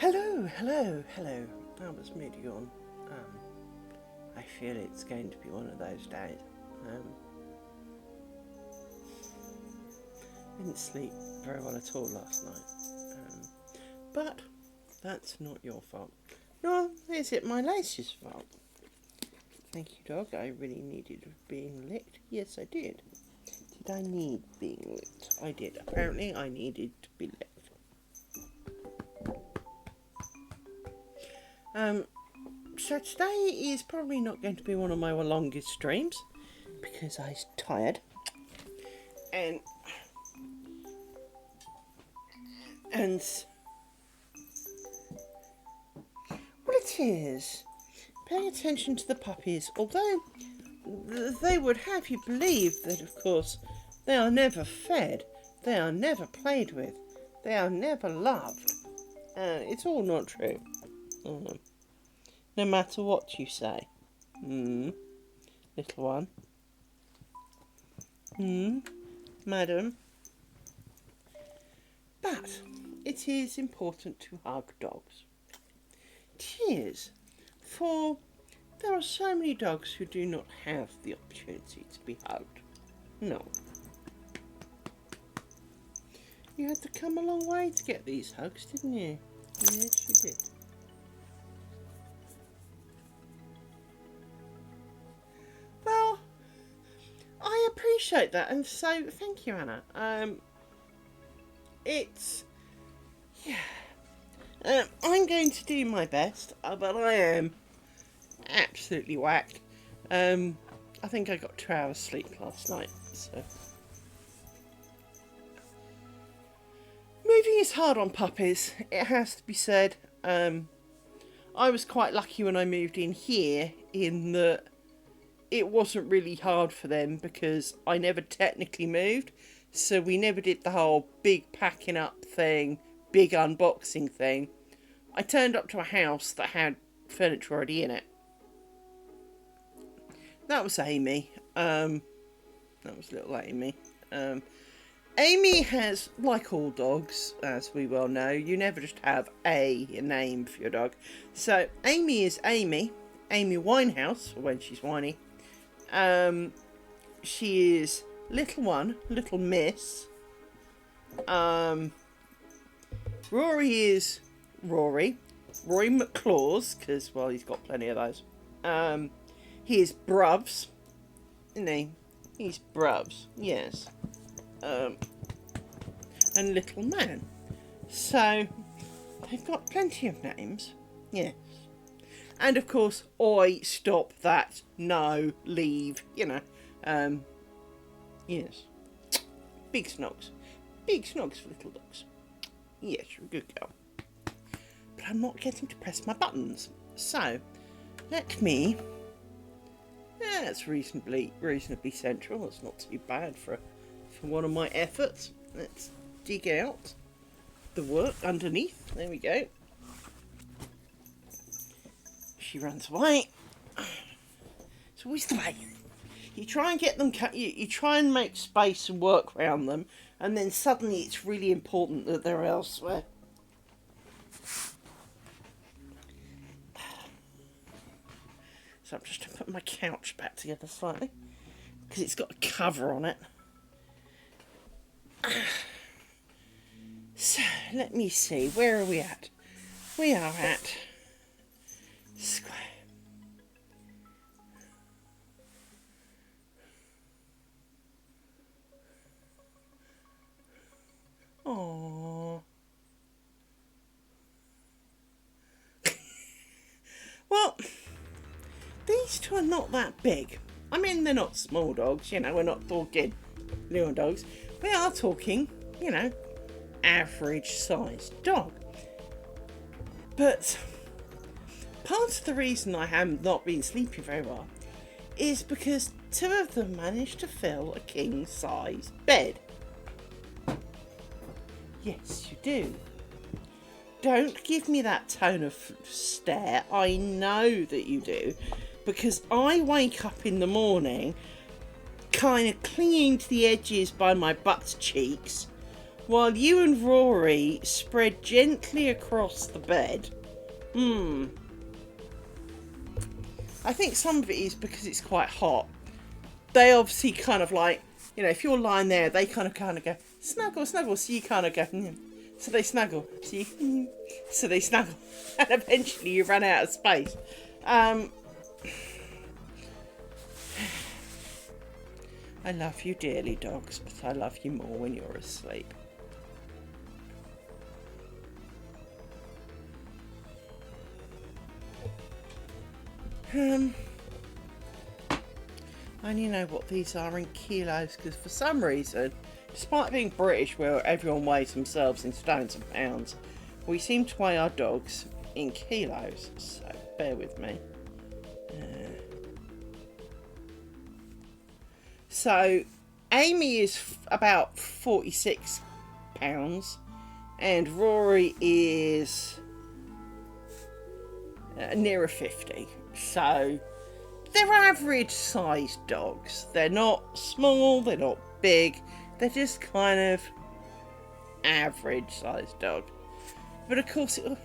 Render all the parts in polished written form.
Hello. That was mid-yawn. I feel it's going to be one of those days. Didn't sleep very well at all last night. But that's not your fault. Nor is it my lace's fault. Thank you, dog. I really needed being licked. Yes, I did. Did I need being licked? I did. Apparently, I needed to be licked. So today is probably not going to be one of my longest streams because I'm tired and well, it is paying attention to the puppies, although they would have you believe that, of course, they are never fed, they are never played with, they are never loved. It's all not true. No matter what you say. Little one. Madam. But it is important to hug dogs. It is. For there are so many dogs who do not have the opportunity to be hugged. No. You had to come a long way to get these hugs, didn't you? Yes, you did. Appreciate that, and so thank you, Anna. I'm going to do my best, but I am absolutely whacked. I think I got 2 hours sleep last night, so moving is hard on puppies, it has to be said. I was quite lucky when I moved in here in that it wasn't really hard for them because I never technically moved, so we never did the whole big packing up thing, big unboxing thing. I turned up to a house that had furniture already in it. That was Amy. That was little Amy. Amy has, like all dogs, as we well know, you never just have a name for your dog. So Amy is Amy Winehouse, for when she's whiny. She is little miss. Rory is Rory McClaws, because, well, he's got plenty of those. He is Bruvs, isn't he? He's Bruvs, yes. And Little Man. So, they've got plenty of names, yes. And of course, oi, stop that, no, leave, yes. Big snogs for little dogs. Yes, you're a good girl. But I'm not getting to press my buttons. So, let me, that's reasonably central, that's not too bad for one of my efforts. Let's dig out the work underneath, there we go. She runs away. It's always the way. You try and get them cut. You try and make space and work around them, and then suddenly it's really important that they're elsewhere. So I'm just going to put my couch back together slightly because it's got a cover on it. So let me see. Where are we at? We are at square. Aww. Well, these two are not that big. I mean, they're not small dogs, we're not talking little dogs. We are talking, average sized dog. But part of the reason I have not been sleeping very well is because 2 of them managed to fill a king-size bed. Yes, you do. Don't give me that tone of stare. I know that you do, because I wake up in the morning kind of clinging to the edges by my butt cheeks, while you and Rory spread gently across the bed. I think some of it is because it's quite hot. They obviously kind of like, you know, if you're lying there, they kind of go, snuggle, snuggle. So you kind of go, so they snuggle. So you, so they snuggle. And eventually you run out of space. I love you dearly, dogs, but I love you more when you're asleep. I only know what these are in kilos because for some reason, despite being British where everyone weighs themselves in stones and pounds, we seem to weigh our dogs in kilos, so bear with me. So Amy is about 46 pounds and Rory is nearer 50. So they're average sized dogs. They're not small, they're not big, they're just kind of average sized dog. But of course it...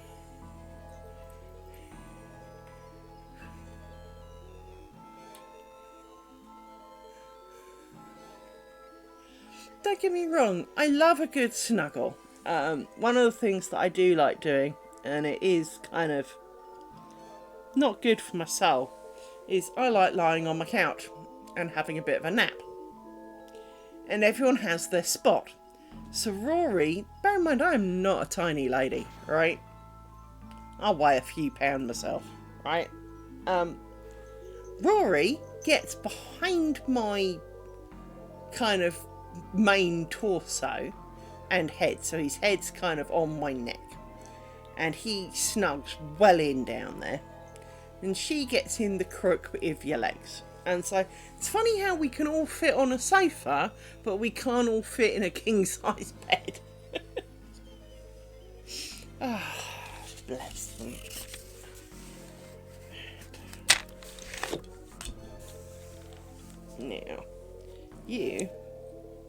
Don't get me wrong, I love a good snuggle. One of the things that I do like doing, and it is kind of not good for my soul, is I like lying on my couch and having a bit of a nap. And everyone has their spot. So Rory, bear in mind I'm not a tiny lady, right? I weigh a few pounds myself, right? Rory gets behind my kind of main torso and head, so his head's kind of on my neck. And he snugs well in down there. And she gets in the crook of your legs. And so it's funny how we can all fit on a sofa, but we can't all fit in a king-size bed. Ah, bless them. Now, you,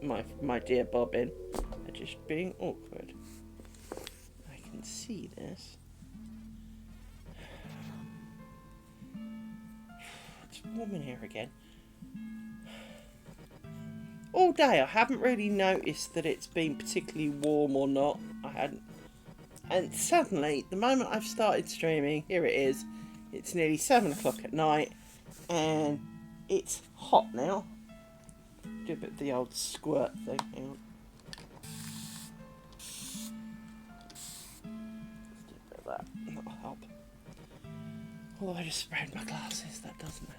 my dear Bobbin, are just being awkward. I can see this. It's warm in here again. All day I haven't really noticed that it's been particularly warm or not. I hadn't. And suddenly, the moment I've started streaming, here it is. It's nearly 7 o'clock at night and it's hot now. Do a bit of the old squirt thing. Hang on. Let's do a bit of that. That'll help. Although I just sprayed my glasses, that doesn't help.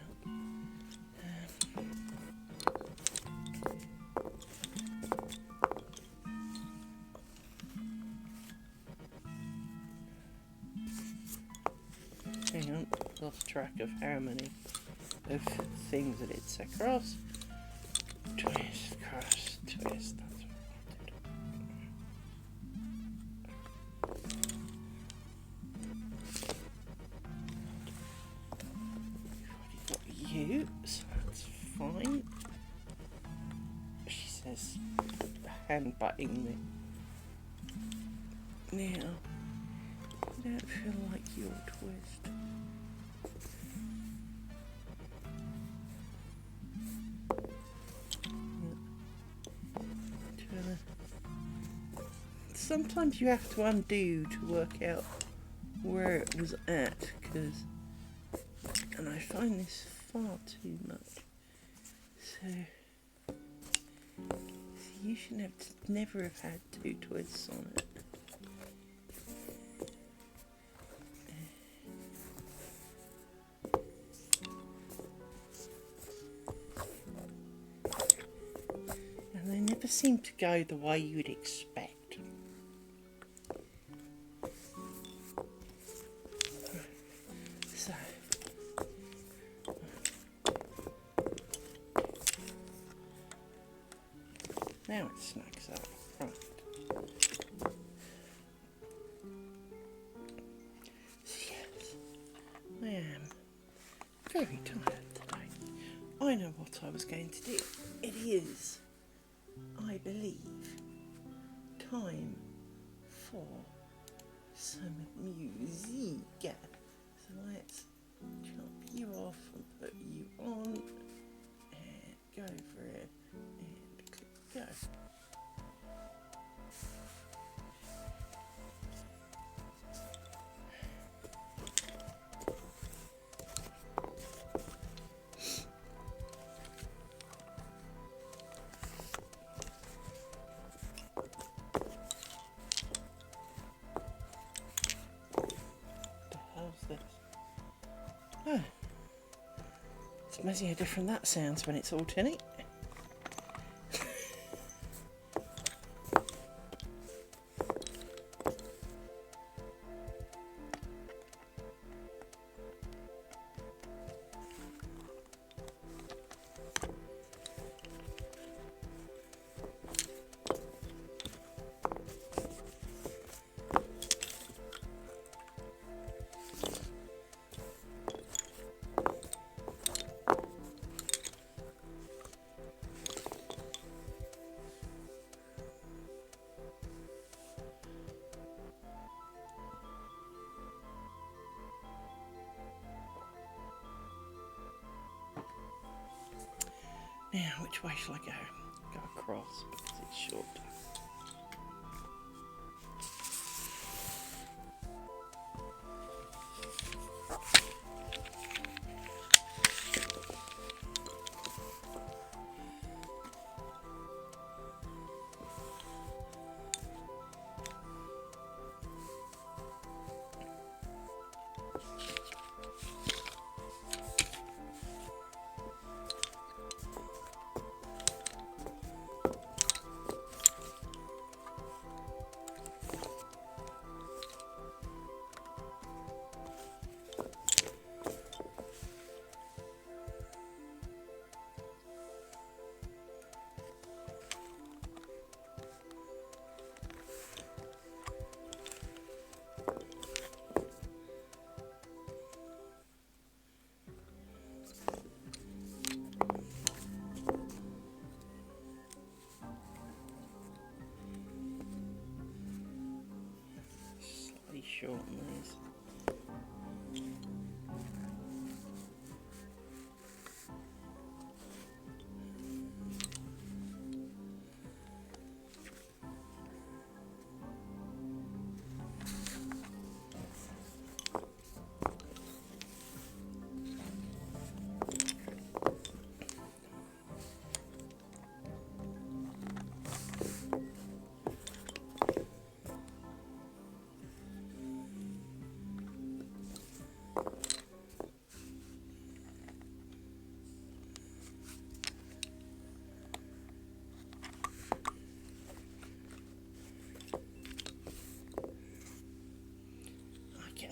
Hang on, lost track of how many of things that it's across. Twist, cross, twist, that's what I wanted. Got you, so that's fine. She says, hand butting me. Now, I don't feel like your twist. Sometimes you have to undo to work out where it was at, and I find this far too much. So you should never have had 2 twists on it. And they never seem to go the way you would expect. So, now it snags up. Right. So yes, I am very tired today. I know what I was going to do. It is, I believe, time for some music. So let's chop you off and put you on and go for it and click go. Oh. It's amazing how different that sounds when it's all tinny. Now, which way shall I go? Go across because it's short. Shorten these.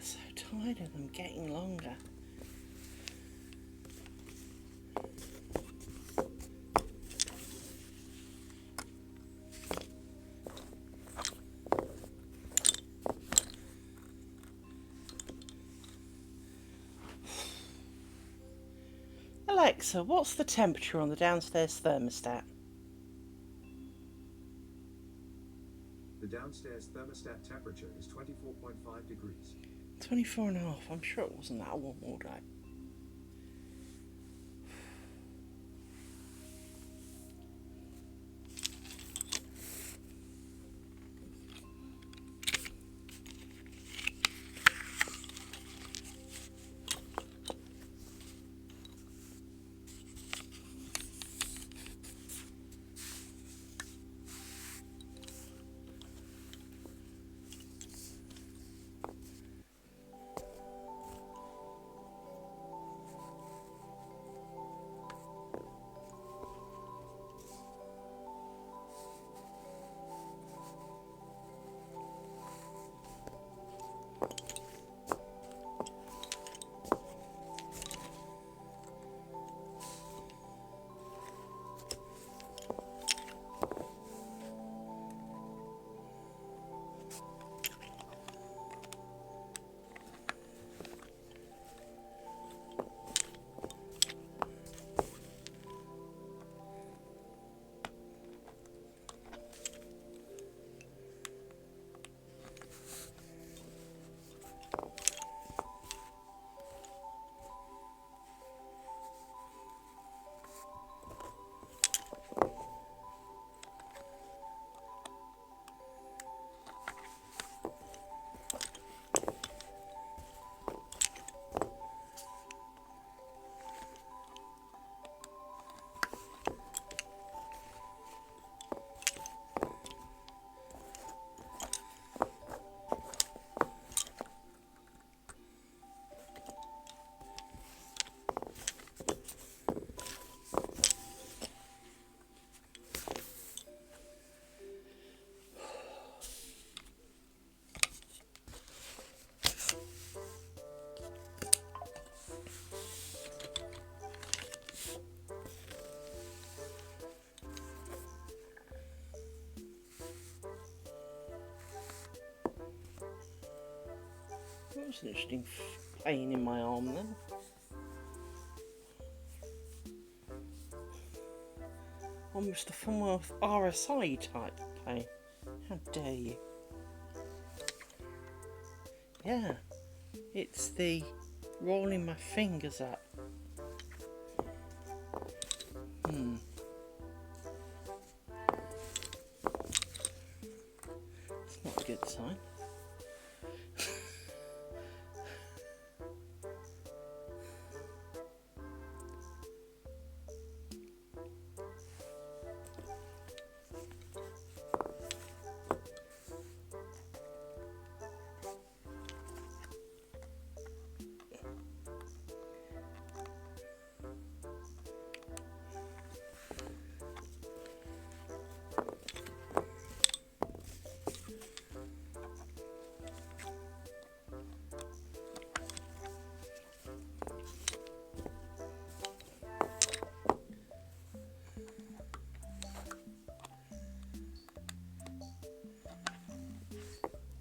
So tired of them getting longer. Alexa, what's the temperature on the downstairs thermostat? The downstairs thermostat temperature is 24.5 degrees. 24.5. I'm sure it wasn't that warm all day. That was an interesting pain in my arm then. Almost a form of RSI type pain. How dare you? Yeah, it's the rolling my fingers up. It's not a good sign.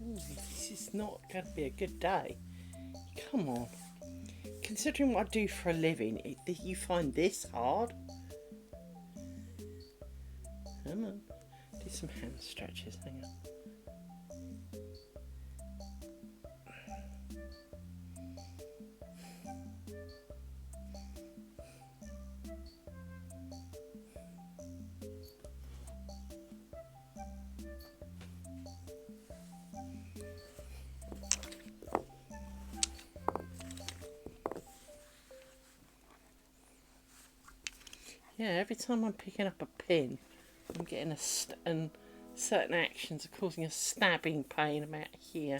This is not going to be a good day. Come on. Considering what I do for a living, you find this hard? Come on. Do some hand stretches. Hang on. Yeah, every time I'm picking up a pin, I'm getting and certain actions are causing a stabbing pain about here.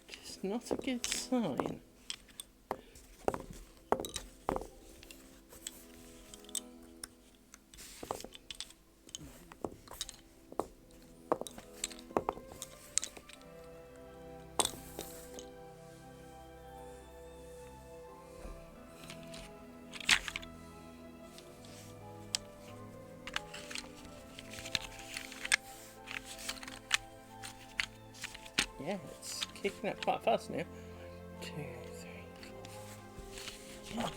Just not a good sign. Yeah, it's kicking up quite fast now. 2, 3, 4. Yes.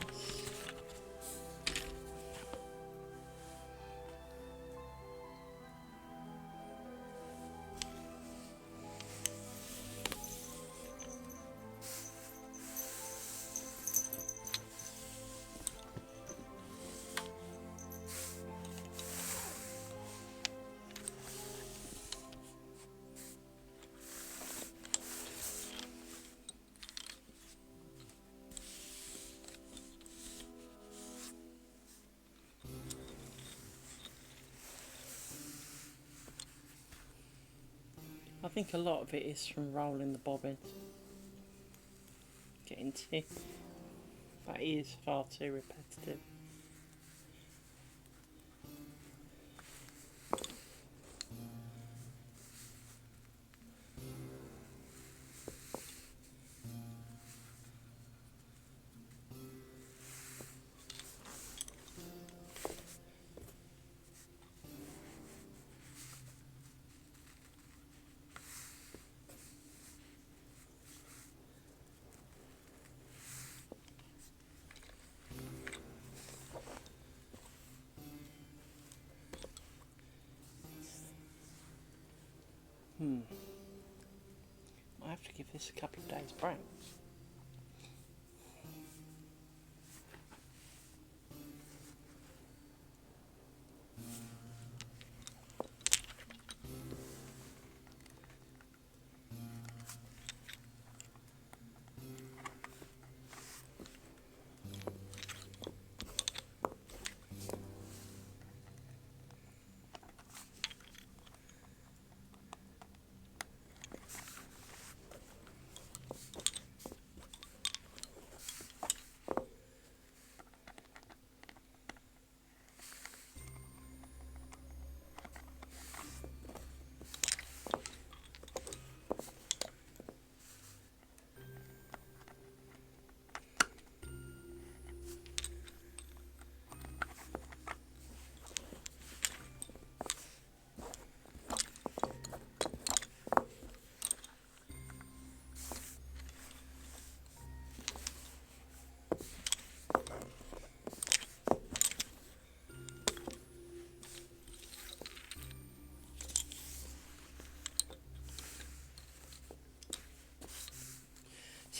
I think a lot of it is from rolling the bobbin. Getting too... That is far too repetitive. I have to give this a couple of days break.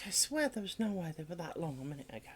I swear there was no way they were that long a minute ago.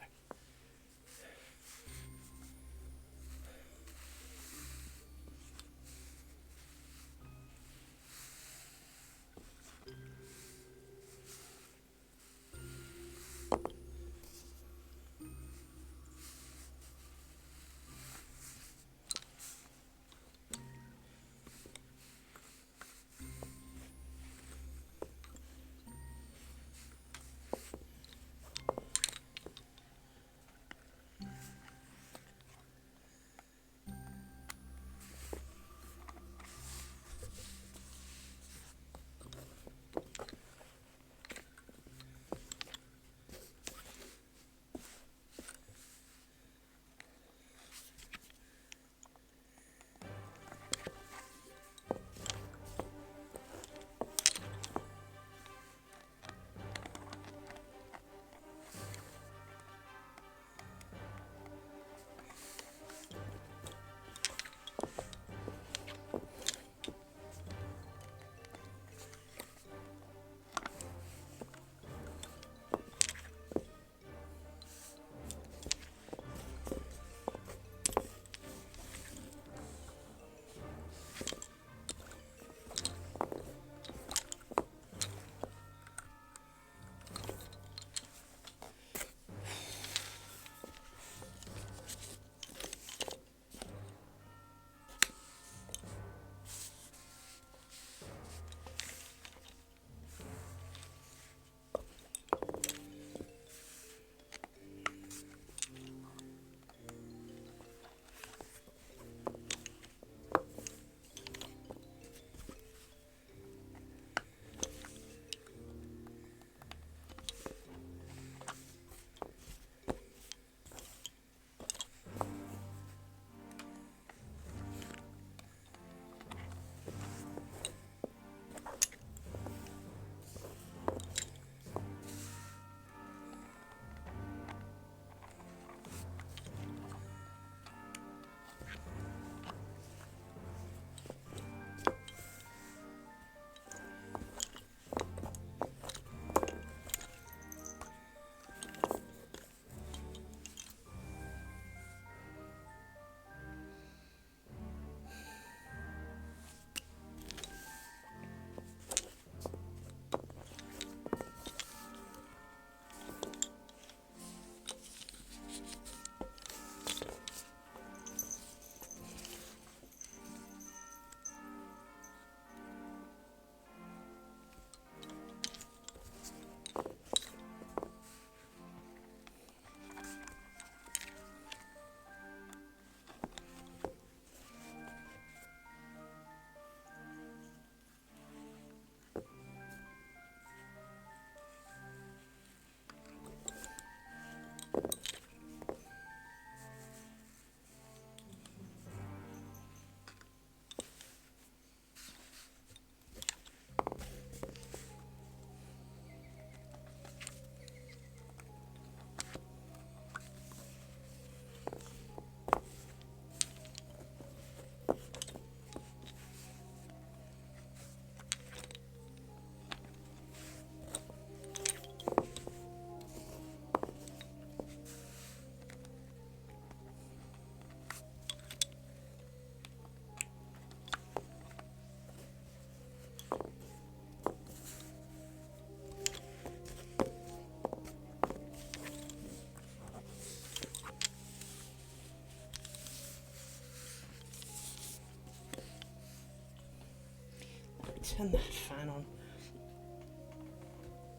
Turn that fan on.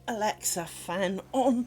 Alexa, fan on.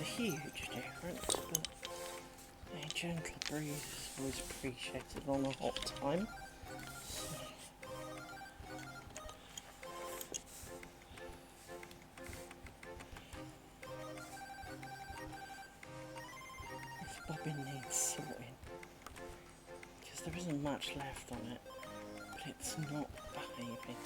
makes a huge difference, but a gentle breeze is always appreciated on a hot time. So, this bobbin needs sorting because there isn't much left on it, but it's not behaving.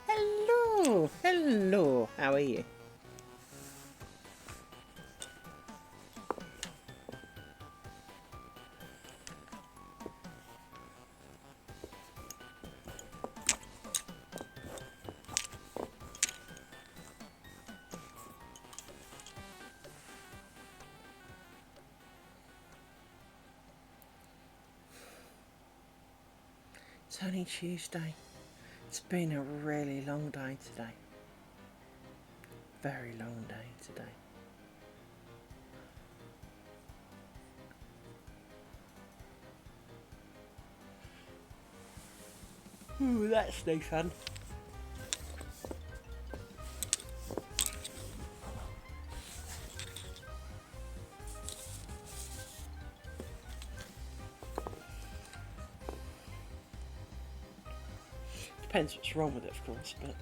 Hello, hello, how are you? It's only Tuesday. It's been a really long day today. Very long day today. Ooh, that's no fun. Depends what's wrong with it, of course, but...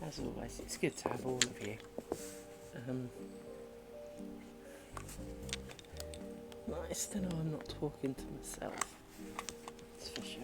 as always, it's good to have all of you. Nice to know I'm not talking to myself. That's for sure.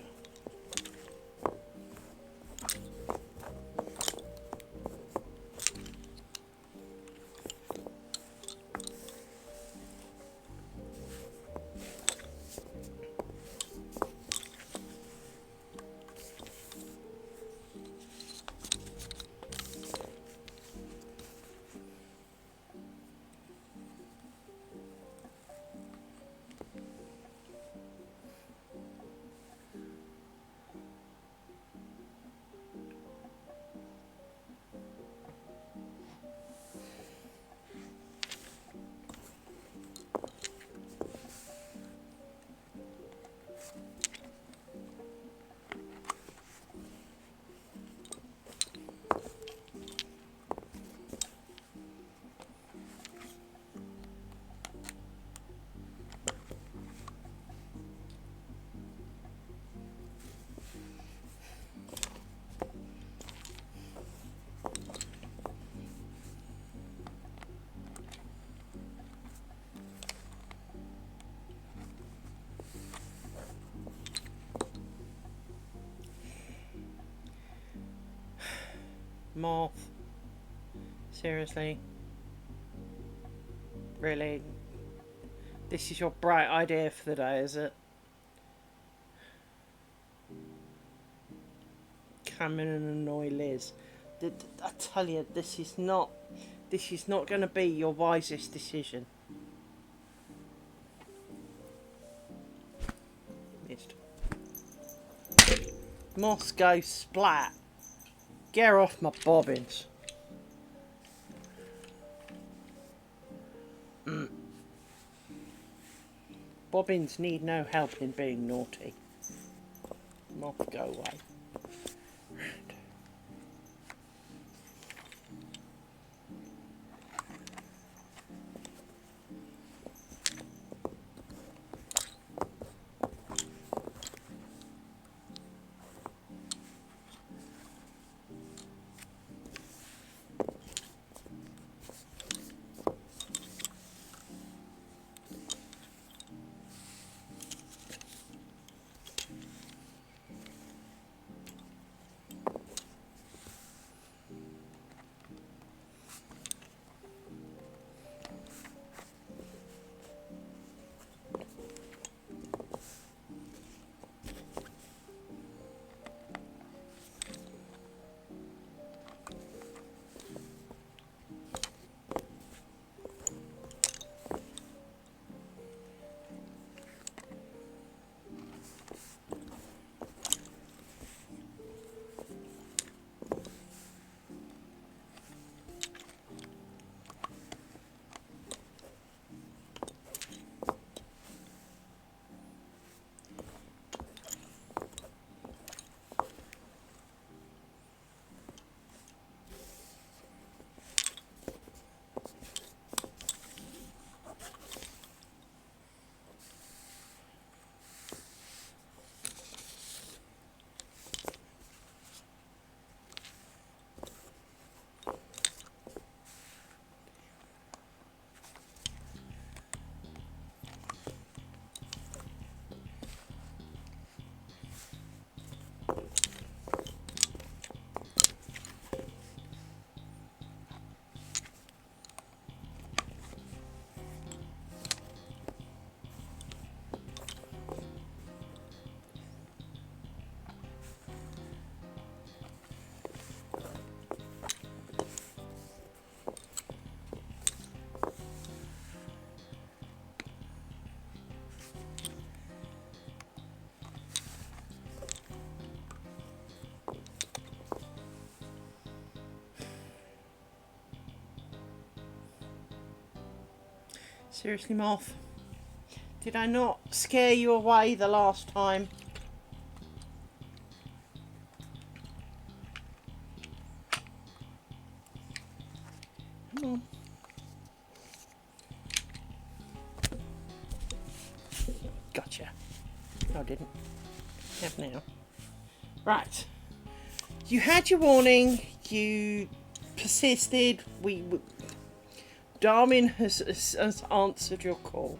Moth. Seriously? Really? This is your bright idea for the day, is it? Come in and annoy Liz. I tell you, this is not going to be your wisest decision. Missed. Moss go splat. Get off my bobbins. Bobbins need no help in being naughty. Not go away. Seriously, Moth? Did I not scare you away the last time? Come on. Gotcha. No, I didn't. Have now. Right. You had your warning. You persisted. Darwin has answered your call.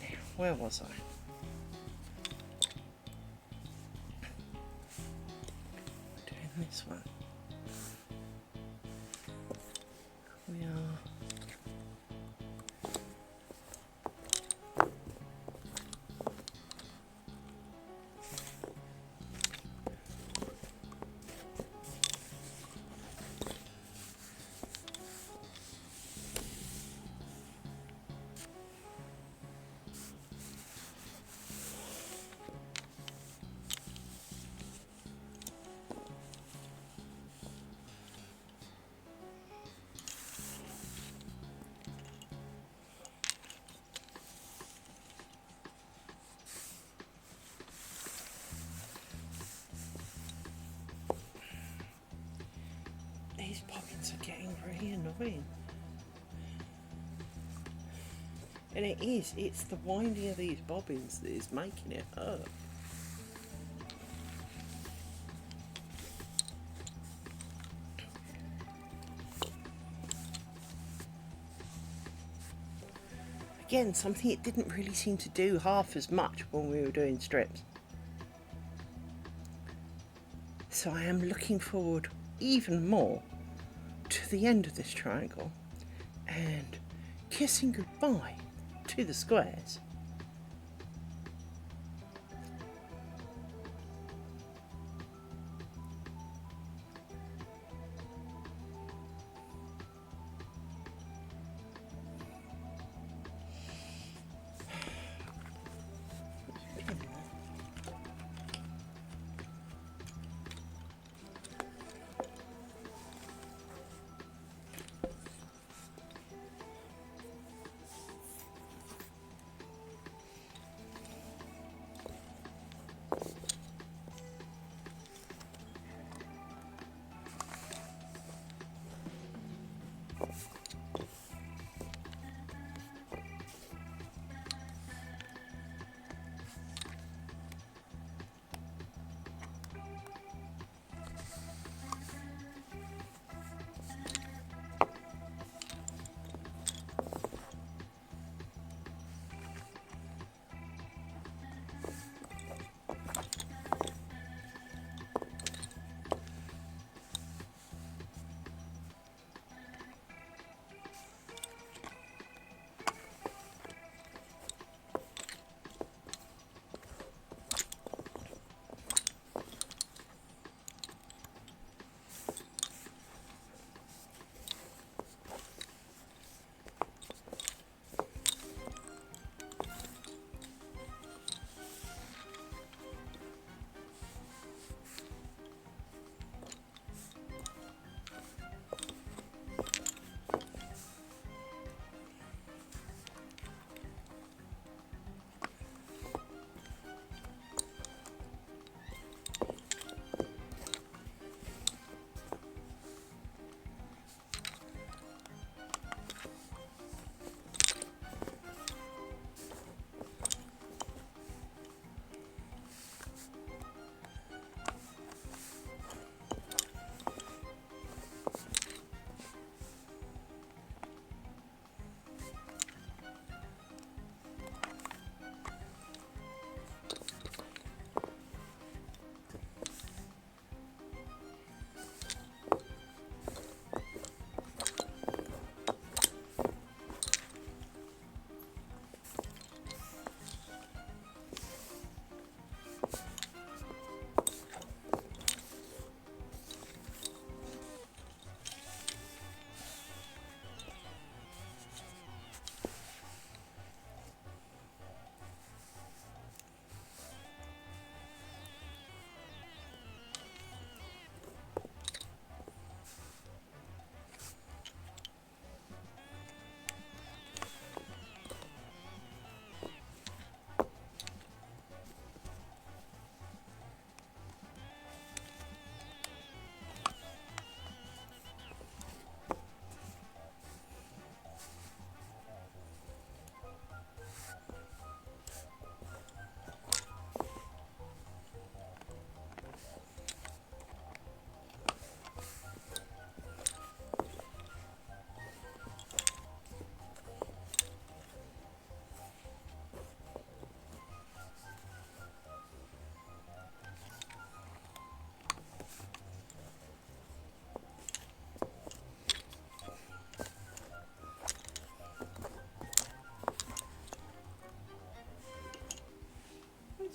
Now, where was I? Doing this one. We are. These bobbins are getting really annoying. And it's the winding of these bobbins that is making it hurt. Again, something it didn't really seem to do half as much when we were doing strips. So I am looking forward even more to the end of this triangle and kissing goodbye to the squares.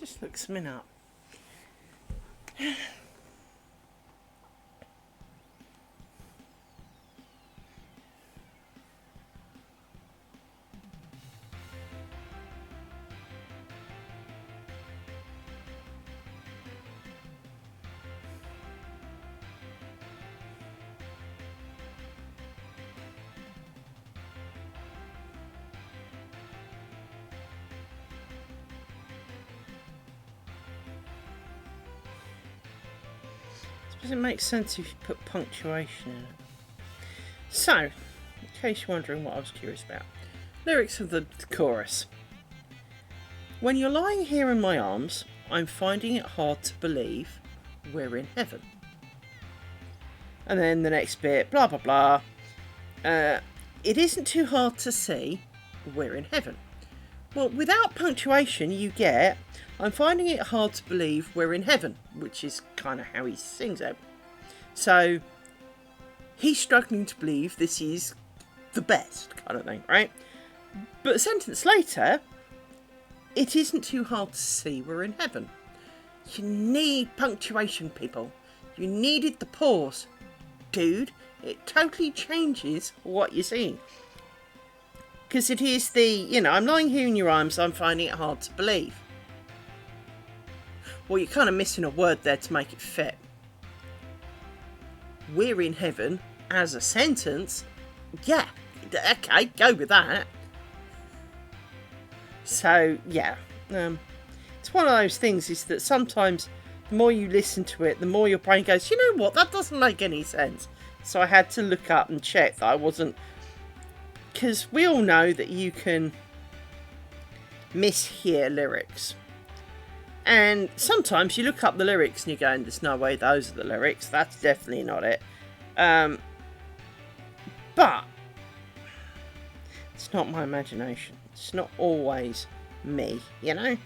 Just look something up. Does it make sense if you put punctuation in it? So, in case you're wondering what I was curious about, lyrics of the chorus. When you're lying here in my arms, I'm finding it hard to believe we're in heaven. And then the next bit, blah blah blah. It isn't too hard to see we're in heaven. Well, without punctuation, you get, I'm finding it hard to believe we're in heaven, which is kind of how he sings it. So, he's struggling to believe this is the best kind of thing, right? But a sentence later, it isn't too hard to see we're in heaven. You need punctuation, people. You needed the pause. Dude, it totally changes what you're seeing. Because it is the, I'm lying here in your arms, I'm finding it hard to believe. Well, you're kind of missing a word there to make it fit. We're in heaven as a sentence. Yeah, okay, go with that. So, yeah. It's one of those things is that sometimes the more you listen to it, the more your brain goes, you know what, that doesn't make any sense. So I had to look up and check that I wasn't... Because we all know that you can mishear lyrics. And sometimes you look up the lyrics and you're going, there's no way those are the lyrics. That's definitely not it. But it's not my imagination. It's not always me, you know?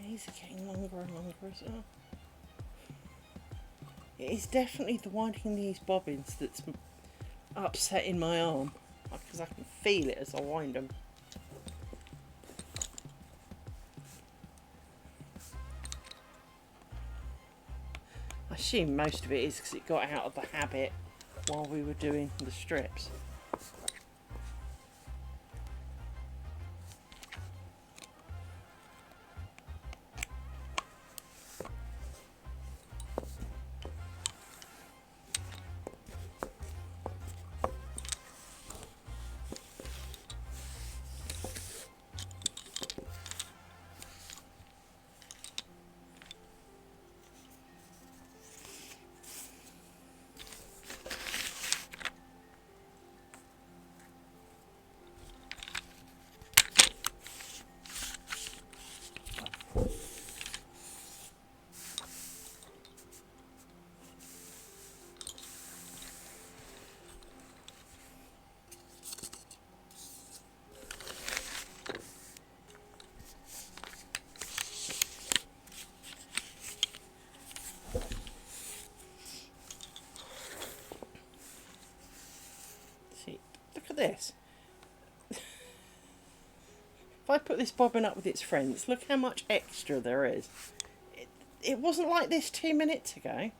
These are getting longer and longer as well. It is definitely the winding these bobbins that's upsetting my arm, because I can feel it as I wind them. I assume most of it is because it got out of the habit while we were doing the strips. Look at this. If I put this bobbin up with its friends, look how much extra there is. It wasn't like this 2 minutes ago.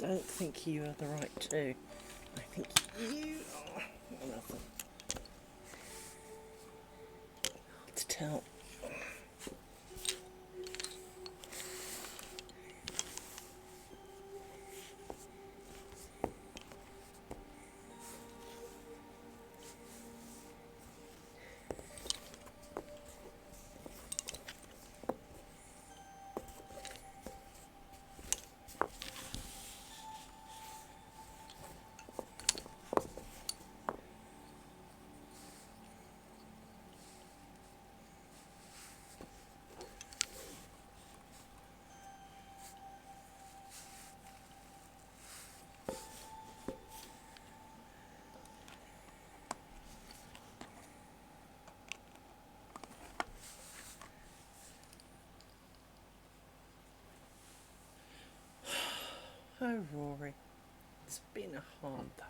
don't think you are the right two. I think you are another. Hard to tell. Oh, Rory, it's been a hard day.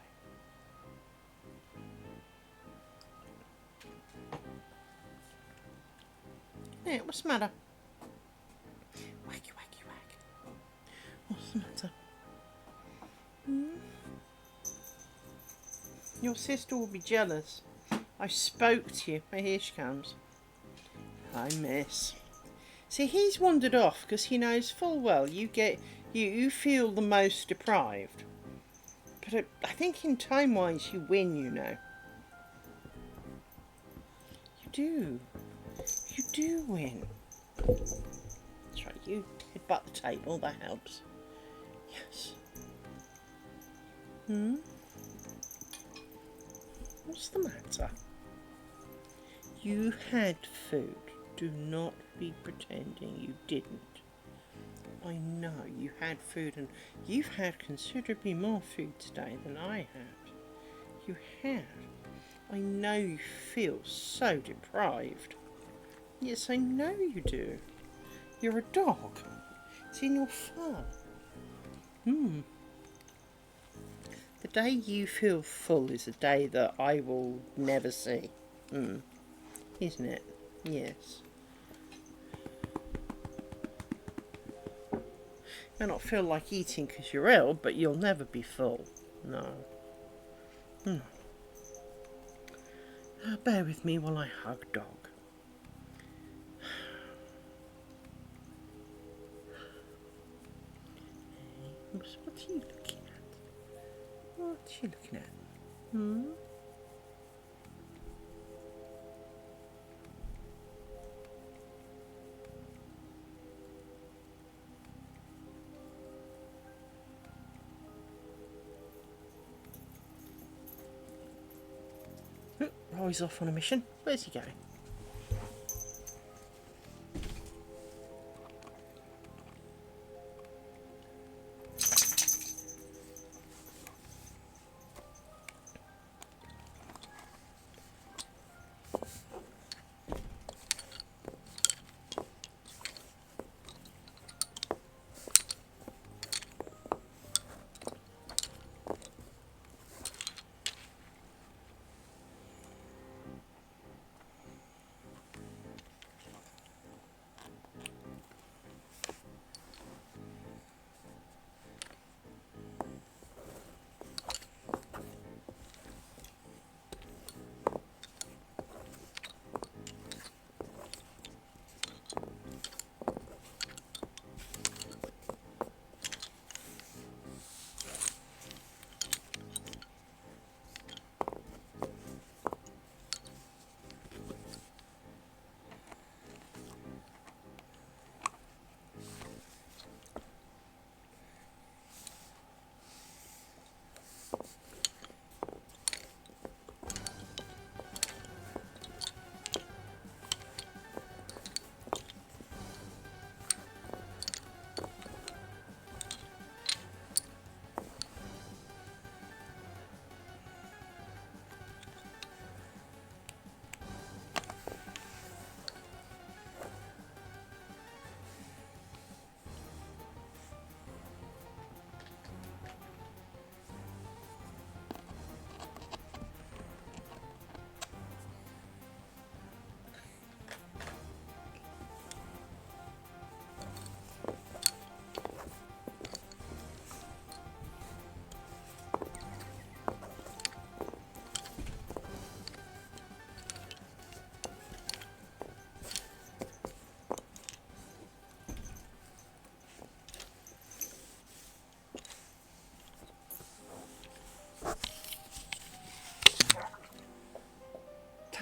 Hey, what's the matter? Wacky, wacky, wag. What's the matter? Your sister will be jealous. I spoke to you. Oh, here she comes. Hi, miss. See, he's wandered off because he knows full well you feel the most deprived. But I think in time-wise you win, you know. You do. You do win. That's right, you headbutt the table, that helps. Yes. What's the matter? You had food. Do not be pretending you didn't. I know you had food, and you've had considerably more food today than I had. You have. I know you feel so deprived. Yes, I know you do. You're a dog. It's in your fur. The day you feel full is a day that I will never see. Isn't it? Yes. You may not feel like eating because you're ill, but you'll never be full. No. Bear with me while I hug dog. What are you looking at? What are you looking at? Roy's off on a mission. Where's he going?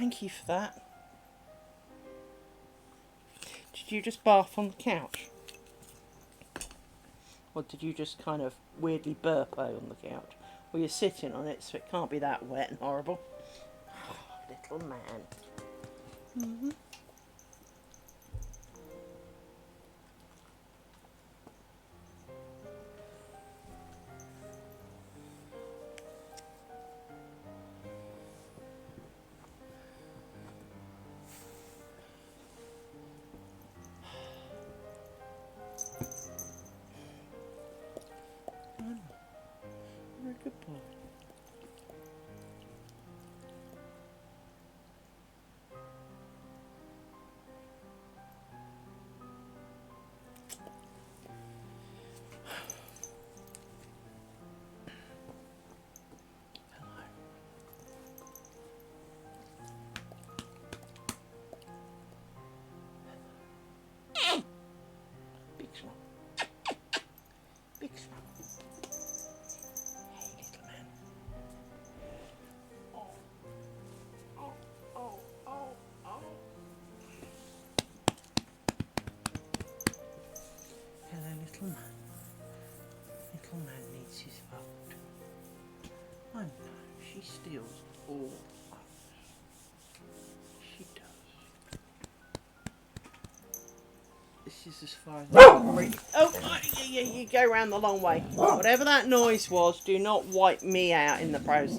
thank you for that. Did you just bath on the couch? Or did you just kind of weirdly burp on the couch? Well, you're sitting on it, so it can't be that wet and horrible. Oh, little man. Mm-hmm. You're a good boy. Big smile. Big smile. Hey, little man. Oh, oh, oh, oh, oh. Hello, little man. Little man needs his food. I know, she steals all of us. She does. This is as far as I can reach. Oh, you go round the long way. Whatever that noise was, do not wipe me out in the process.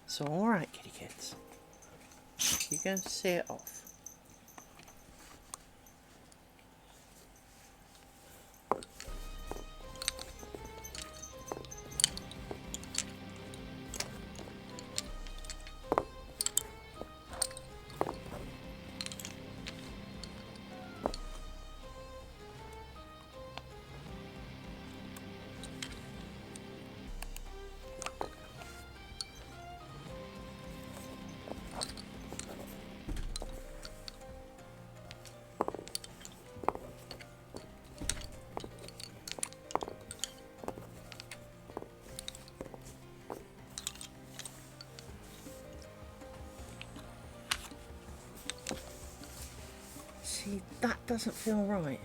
So, alright, kitty kids. You go and see it off. See, that doesn't feel right.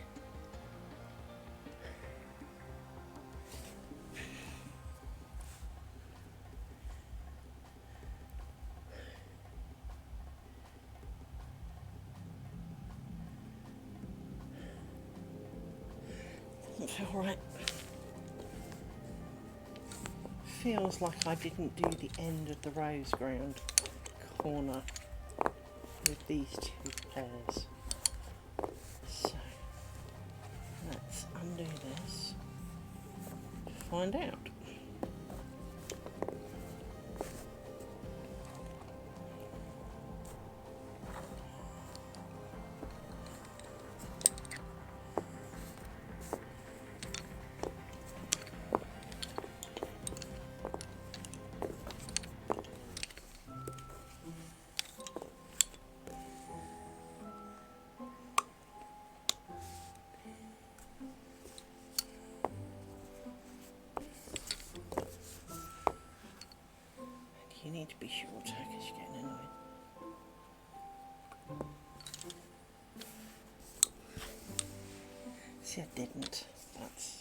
Doesn't feel right. Feels like I didn't do the end of the rose ground corner with these two pairs. So let's undo this to find out. You need to be shorter because you're getting annoyed. See, I didn't. That's...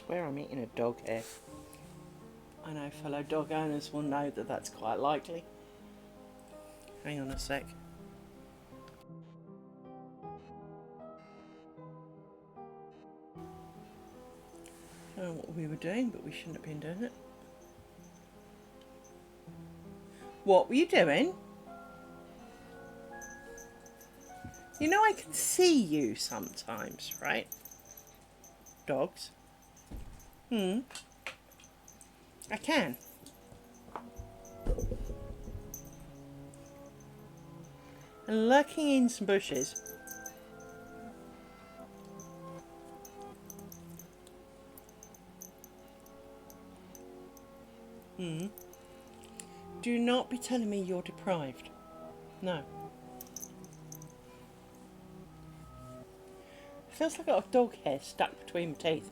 swear I'm eating a dog hair. I know fellow dog owners will know that that's quite likely. Hang on a sec. I don't know what we were doing, but we shouldn't have been doing it. What were you doing? You know I can see you sometimes, right? Dogs. I can. And lurking in some bushes. Do not be telling me you're deprived. No. Feels like I've got a dog hair stuck between my teeth.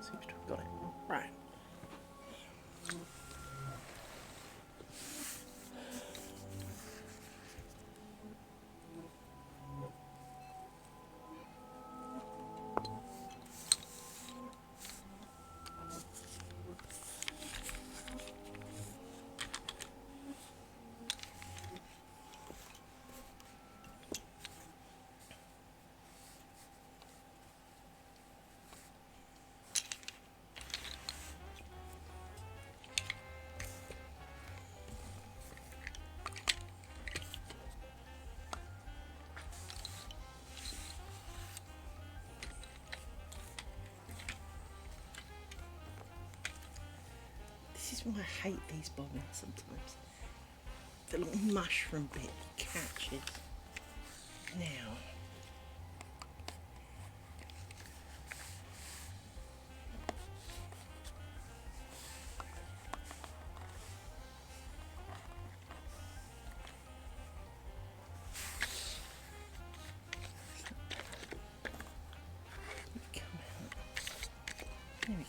Seems to have got it. Right. This is why I hate these bobbins sometimes. The little mushroom bit catches. Now. Come out. There we go.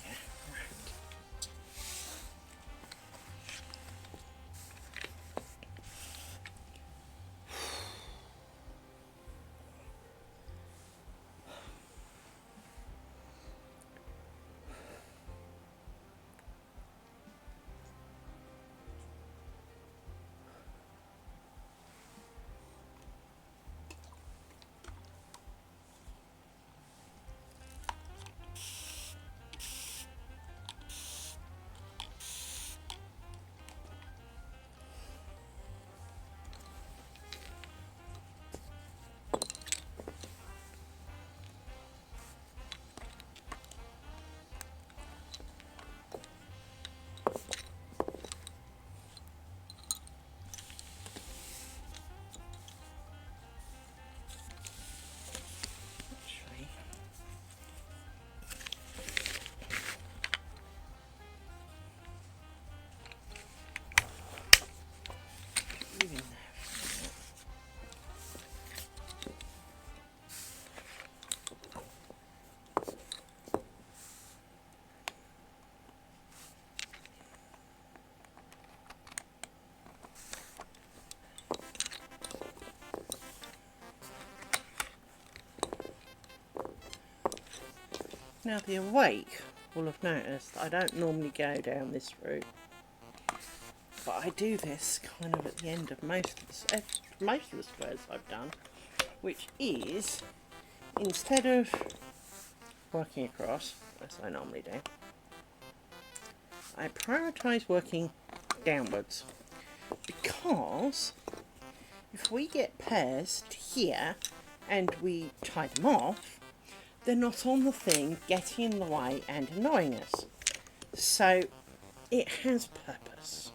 Now the awake will have noticed that I don't normally go down this route, but I do this kind of at the end of most of the squares I've done, which is, instead of working across, as I normally do, I prioritise working downwards, because if we get pairs to here and we tie them off, they're not on the thing, getting in the way and annoying us. So it has purpose.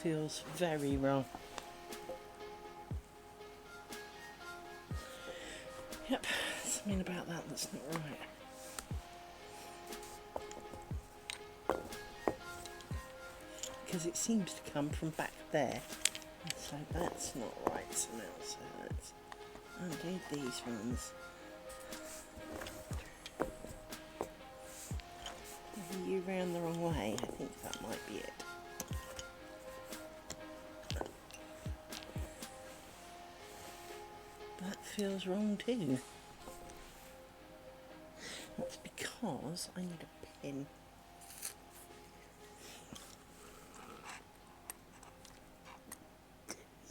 feels very wrong. Yep, something about that that's not right. Because it seems to come from back there. So that's not right. So now, so let's undo these ones. Are you round the wrong way? I think that might be it. That feels wrong too. That's because I need a pin.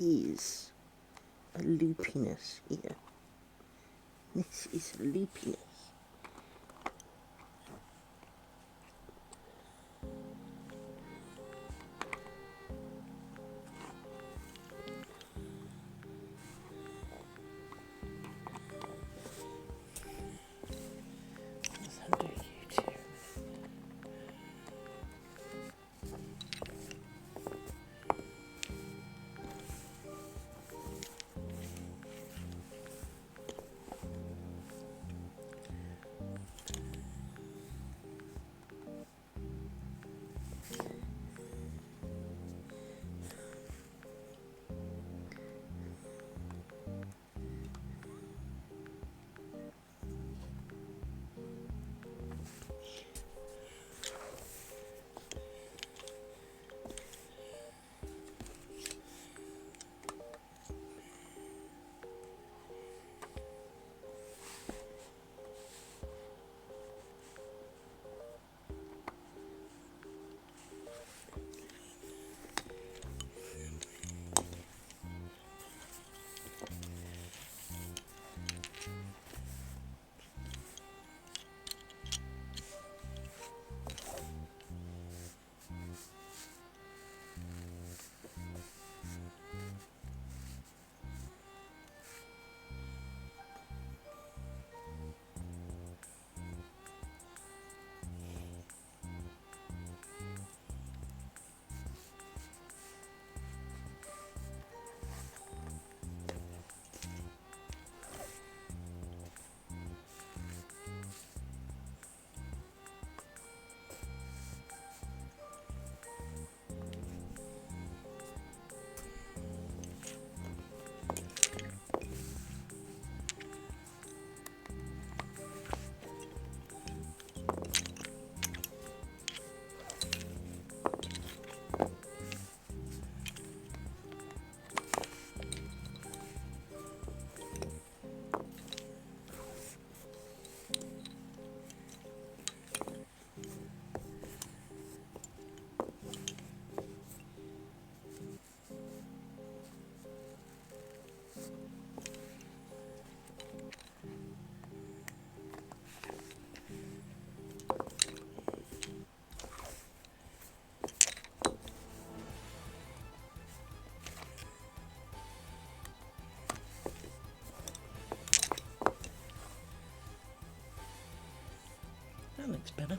Is a loopiness here. This is a loopiness. Let's undo you two. That looks better.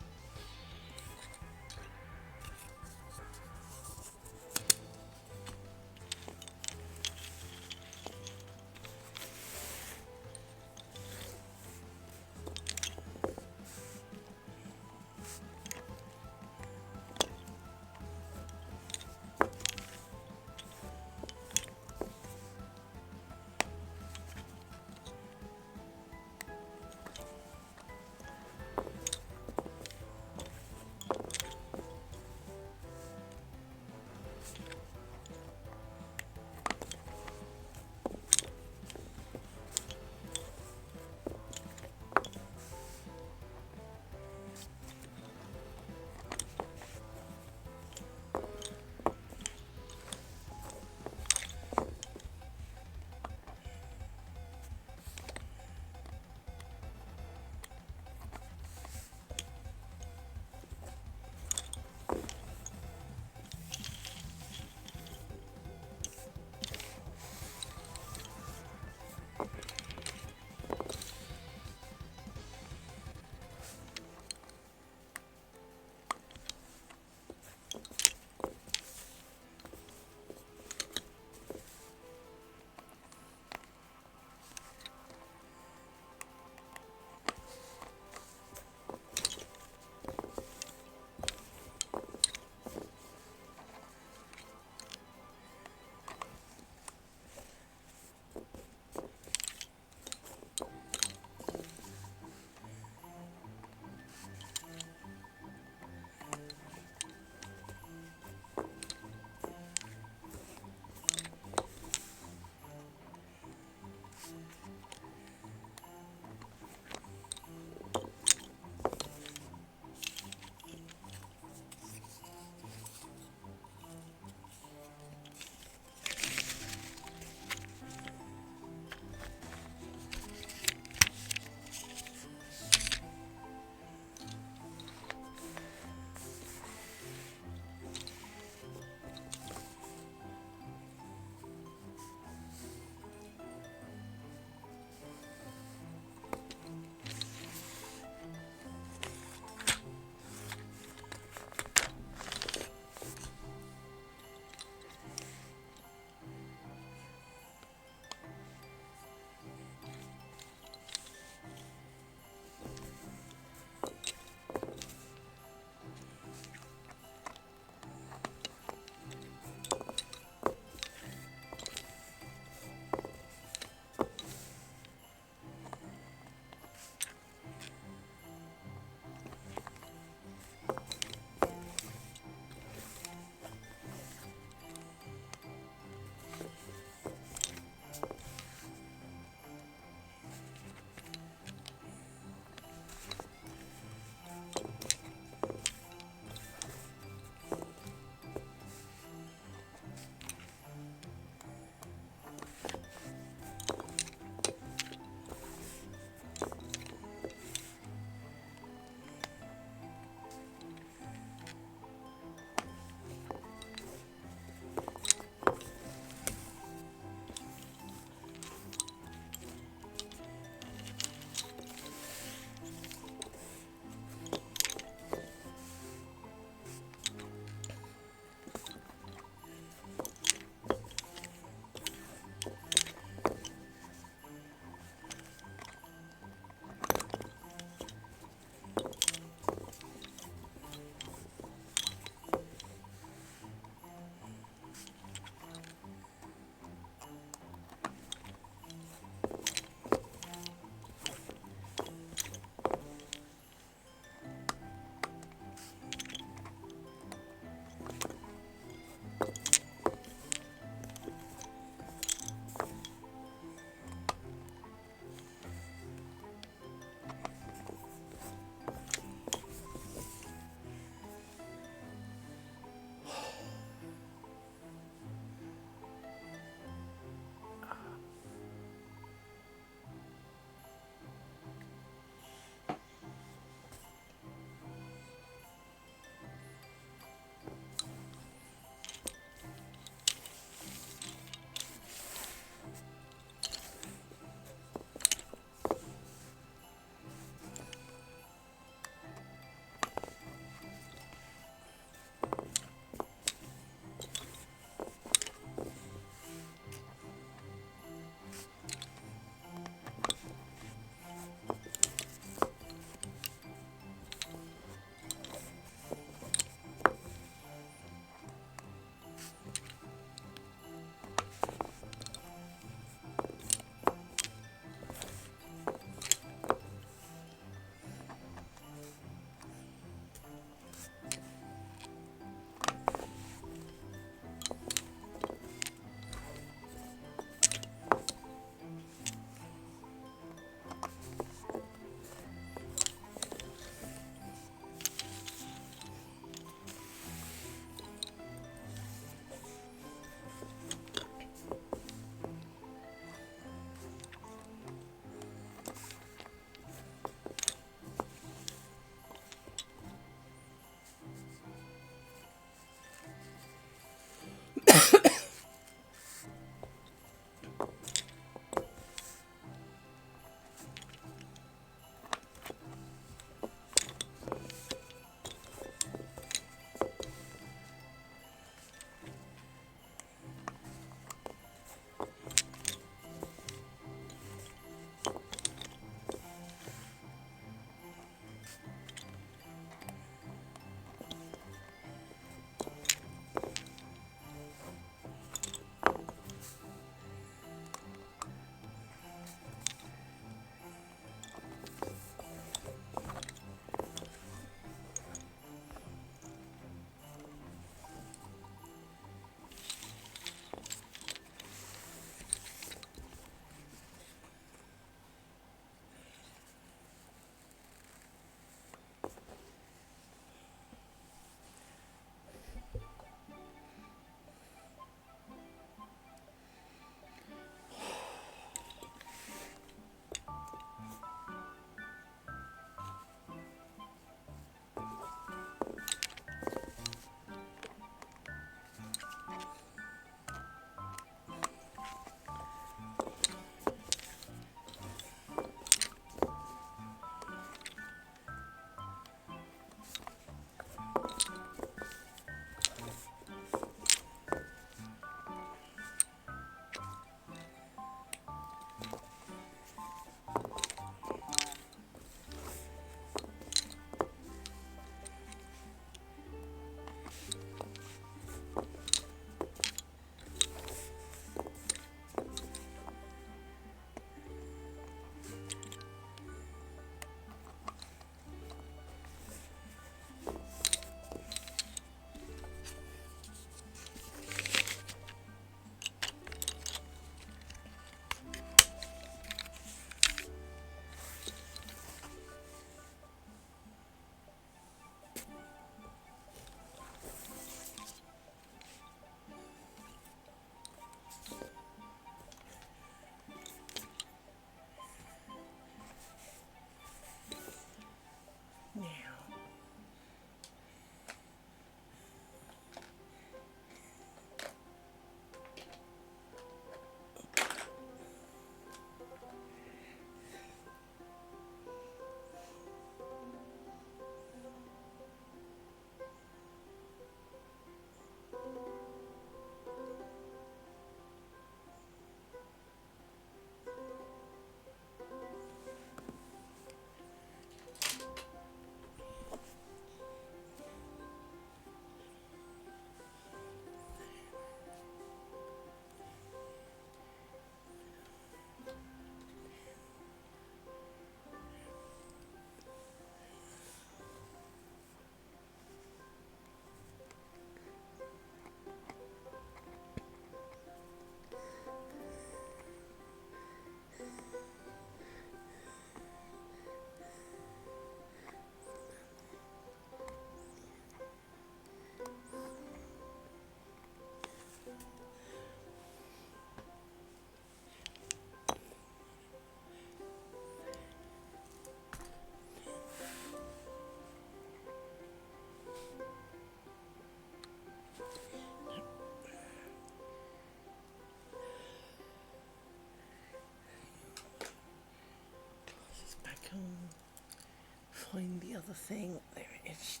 find the other thing. There it is.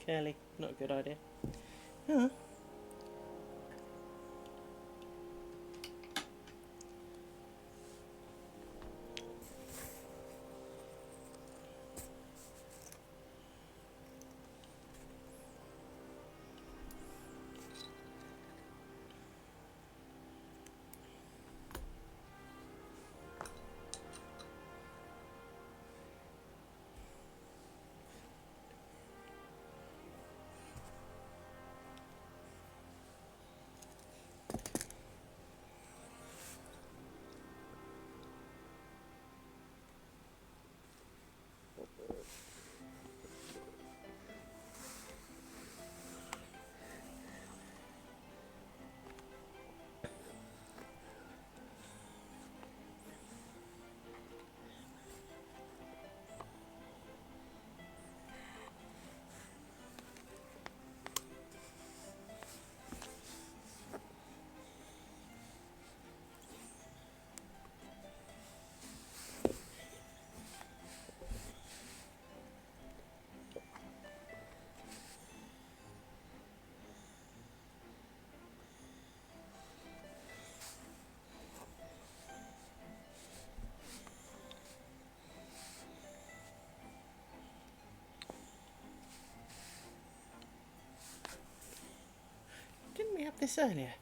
Curly, not a good idea. Huh. Didn't we have this earlier?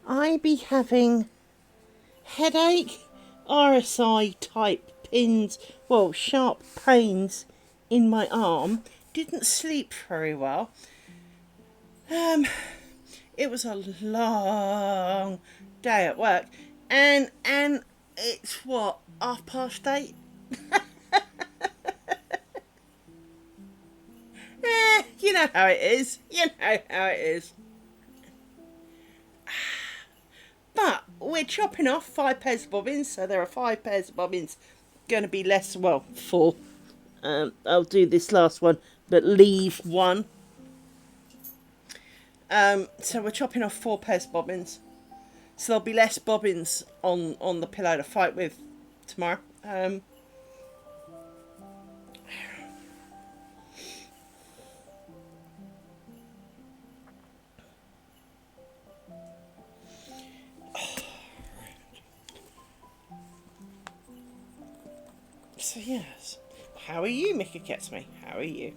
I be having headache, RSI type pins, well, sharp pains in my arm. Didn't sleep very well. It was a long day at work, and it's what, 8:30. You know how it is. You know how it is. But we're chopping off 5 pairs of bobbins, so there are 5 pairs of bobbins. Going to be less, well, 4. I'll do this last one, but leave 1. So we're chopping off 4 pairs of bobbins. So there'll be less bobbins on the pillow to fight with tomorrow. So yes, how are you, Mika Ketsme? How are you?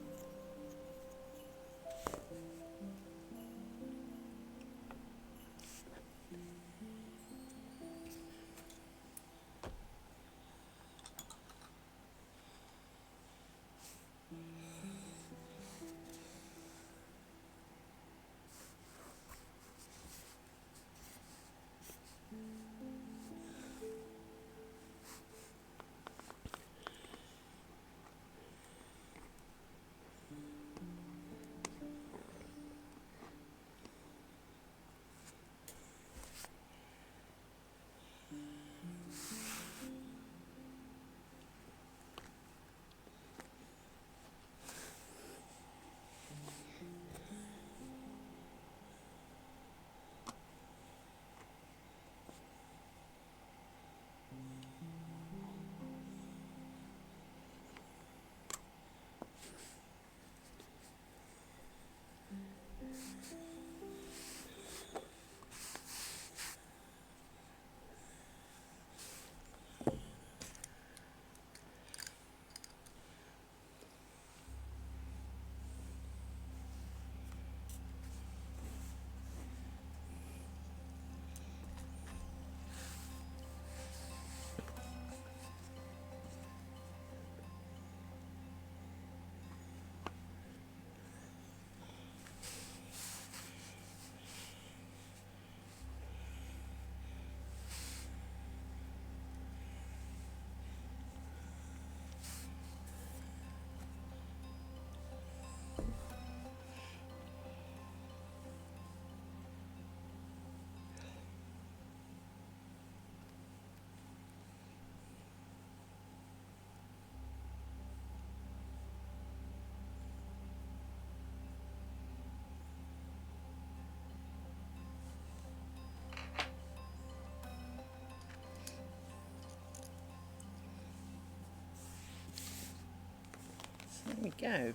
There we go.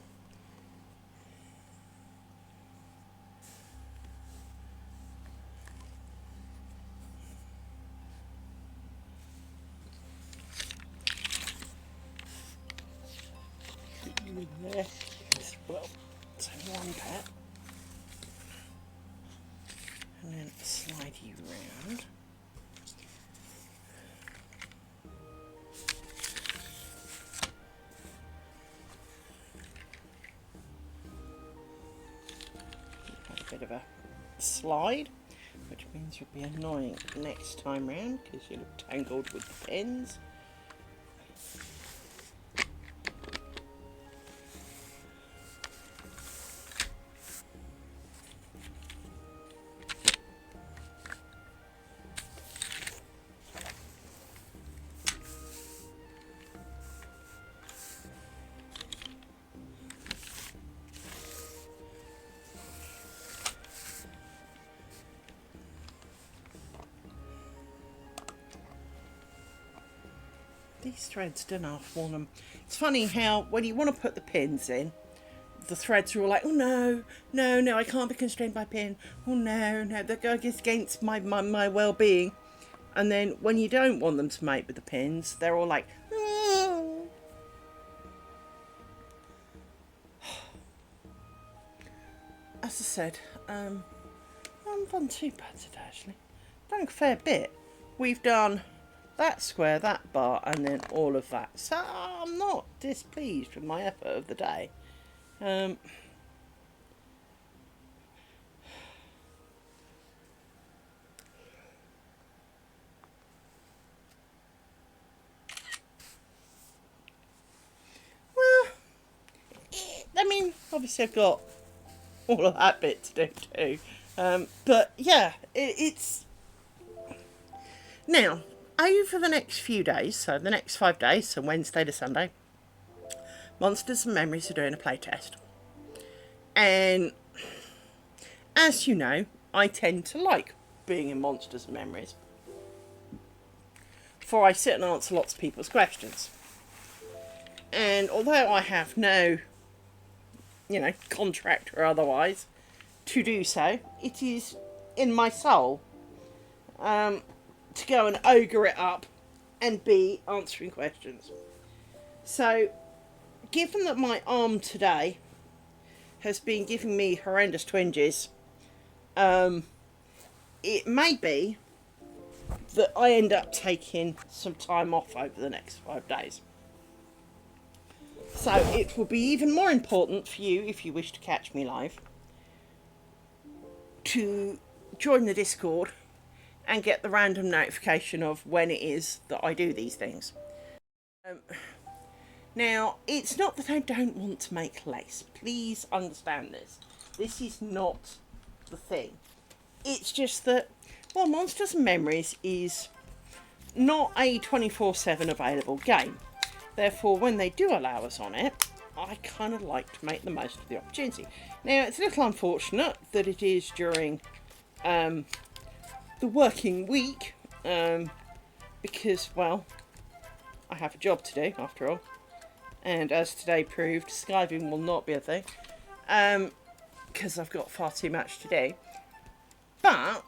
Put you in there as well. So 1 pair. And then slide you round. A bit of a slide, which means you'll be annoying next time round because you'll have tangled with the pins. These threads don't half want them. It's funny how when you want to put the pins in, the threads are all like, oh no, no, no, I can't be constrained by pin. Oh no, no, that goes against my well-being. And then when you don't want them to mate with the pins, they're all like, oh. As I said, I haven't done too bad today actually. Done a fair bit. We've done that square, that bar, and then all of that. So I'm not displeased with my effort of the day. Well, I mean, obviously I've got all of that bit to do too. But yeah, it's... Now, over the next few days, so the next 5 days, so Wednesday to Sunday, Monsters and Memories are doing a playtest. And as you know, I tend to like being in Monsters and Memories, for I sit and answer lots of people's questions. And although I have no, contract or otherwise to do so, it is in my soul to go and ogre it up and be answering questions. So, given that my arm today has been giving me horrendous twinges, it may be that I end up taking some time off over the next 5 days. So it will be even more important for you, if you wish to catch me live, to join the Discord and get the random notification of when it is that I do these things. Now, it's not that I don't want to make lace. Please understand this. This is not the thing. It's just that, well, Monsters and Memories is not a 24/7 available game. Therefore, when they do allow us on it, I kind of like to make the most of the opportunity. Now, it's a little unfortunate that it is during the working week, because, well, I have a job to do, after all. And as today proved, skiving will not be a thing, because I've got far too much to do. But,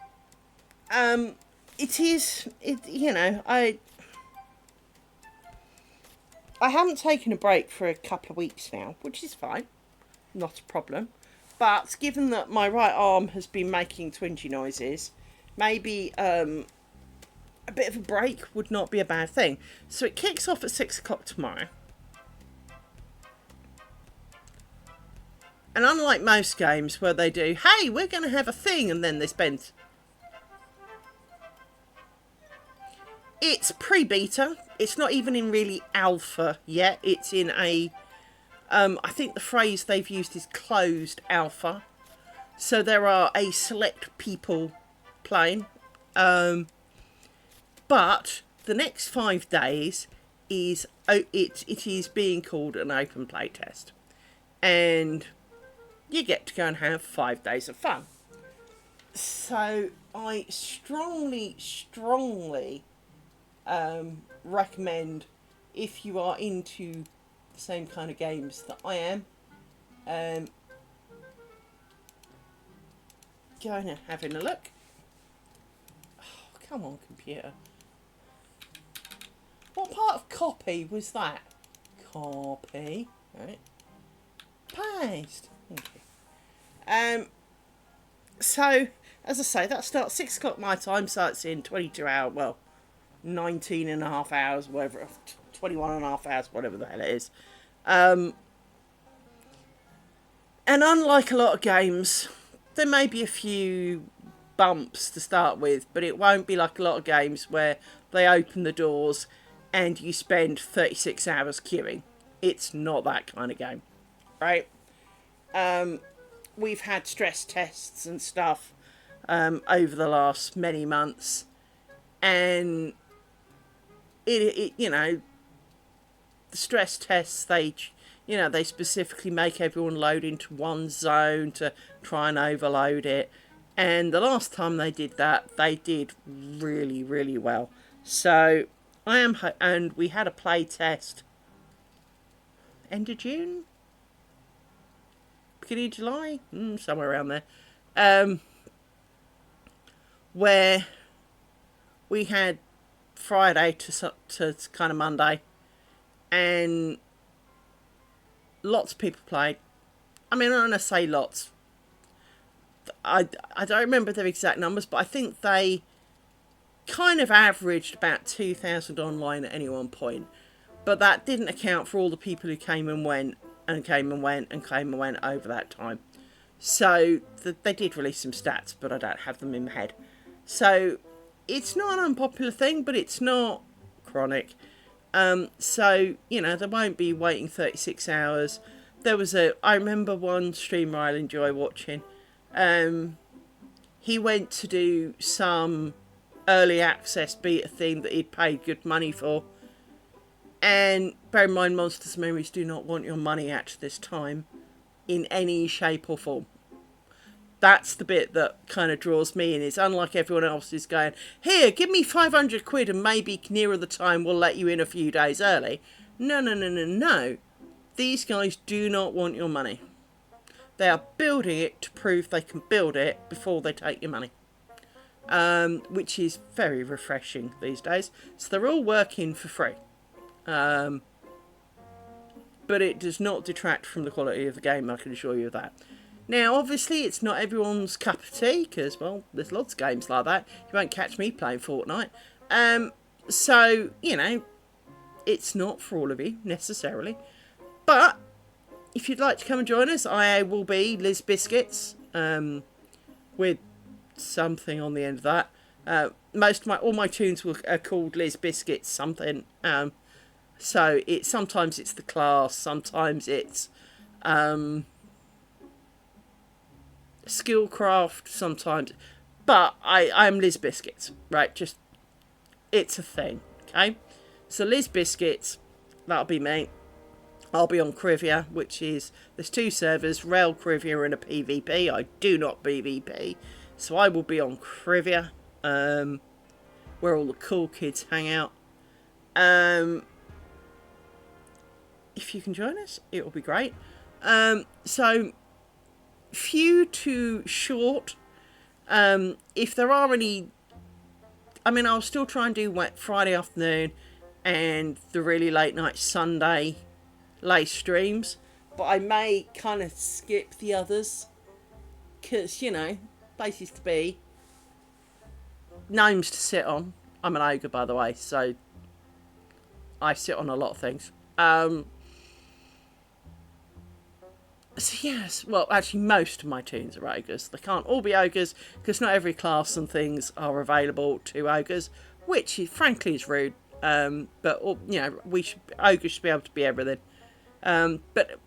I haven't taken a break for a couple of weeks now, which is fine, not a problem. But given that my right arm has been making twingy noises, maybe a bit of a break would not be a bad thing. So it kicks off at 6 o'clock tomorrow. And unlike most games where they do, hey, we're going to have a thing, and then they spend... It's pre-beta. It's not even in really alpha yet. It's in a... I think the phrase they've used is closed alpha. So there are a select people playing. But the next 5 days is... it is being called an open play test. And... you get to go and have 5 days of fun. So I strongly recommend, if you are into the same kind of games that I am, going and having a look. Oh, come on, computer. What part of copy was that? Copy. Right. Paste. Thank you. So, as I say, that starts 6 o'clock my time, so it's in 22 hours, well, 19 and a half hours, whatever, 21 and a half hours, whatever the hell it is. And unlike a lot of games, there may be a few bumps to start with, but it won't be like a lot of games where they open the doors and you spend 36 hours queuing. It's not that kind of game, right? We've had stress tests and stuff over the last many months, and it the stress tests, they specifically make everyone load into one zone to try and overload it, and the last time they did that, they did really, really well. So and we had a play test end of June, beginning of July, somewhere around there, where we had Friday to kind of Monday, and lots of people played. I mean, when I say lots, I don't remember their exact numbers, but I think they kind of averaged about 2,000 online at any one point. But that didn't account for all the people who came and went and came and went and came and went over that time. So they did release some stats, but I don't have them in my head. So it's not an unpopular thing, but it's not chronic. So, you know, there won't be waiting 36 hours. I remember one streamer I enjoy watching. He went to do some early access beta thing that he'd paid good money for. And bear in mind, Monsters and Memories do not want your money at this time in any shape or form. That's the bit that kind of draws me in. It's unlike everyone else who's going, here, give me 500 quid and maybe nearer the time we'll let you in a few days early. No. These guys do not want your money. They are building it to prove they can build it before they take your money. Which is very refreshing these days. So they're all working for free. But it does not detract from the quality of the game, I can assure you of that. Now, obviously, it's not everyone's cup of tea, because, well, there's lots of games like that. You won't catch me playing Fortnite. So, you know, it's not for all of you, necessarily. But, if you'd like to come and join us, I will be Liz Biscuits, with something on the end of that. All my tunes are called Liz Biscuits something. So sometimes it's the class, sometimes it's Skillcraft, sometimes, but I'm Liz Biscuits, right? Just, it's a thing, okay? So Liz Biscuits, that'll be me. I'll be on Crivia, which is, there's 2 servers, Rail Crivia and a PvP. I do not PvP, so I will be on Crivia, where all the cool kids hang out. If you can join us, it will be great. So, few to short. If there are any, I mean, I'll still try and do Friday afternoon and the really late night Sunday late streams, but I may kind of skip the others because, you know, places to be, gnomes to sit on. I'm an ogre, by the way, so I sit on a lot of things. So yes, well, actually most of my toons are ogres. They can't all be ogres because not every class and things are available to ogres, which frankly is rude. But you know, ogres should be able to be everything. But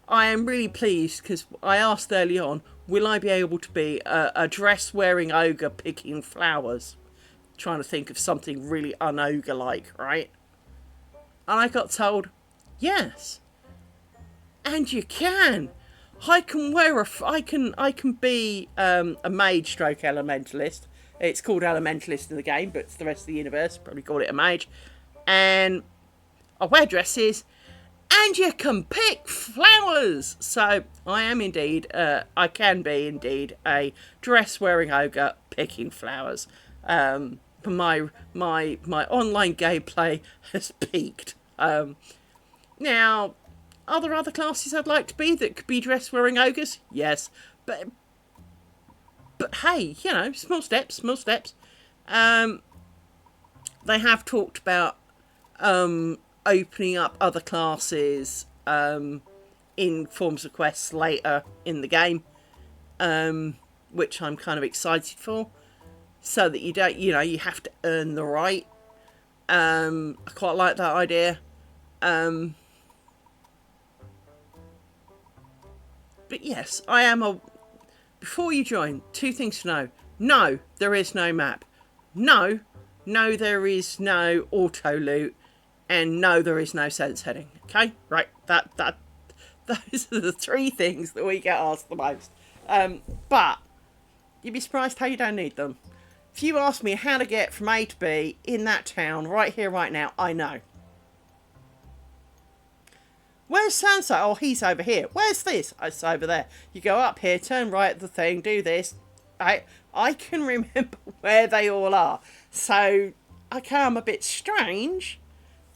I am really pleased because I asked early on, will I be able to be a dress-wearing ogre picking flowers? Trying to think of something really un-ogre-like, right? And I got told, yes. And you can. I can be a mage stroke elementalist. It's called elementalist in the game, but it's the rest of the universe. Probably call it a mage. And I wear dresses. And you can pick flowers. So I am indeed, I can be indeed a dress-wearing ogre picking flowers. My online gameplay has peaked. Now, are there other classes I'd like to be that could be dress-wearing ogres? Yes. But hey, you know, small steps. They have talked about opening up other classes in forms of quests later in the game, which I'm kind of excited for, so that you don't, you know, you have to earn the right. I quite like that idea. But yes, I am before you join, 2 things to know. No, there is no map. No, there is no auto loot. And no, there is no sense heading. Okay? Right, those are the 3 things that we get asked the most. But you'd be surprised how you don't need them. If you ask me how to get from A to B in that town, right here, right now, I know. Where's Sansa? Oh, he's over here. Where's this? Oh, it's over there. You go up here, turn right at the thing, do this. I can remember where they all are. So, okay, I'm a bit strange,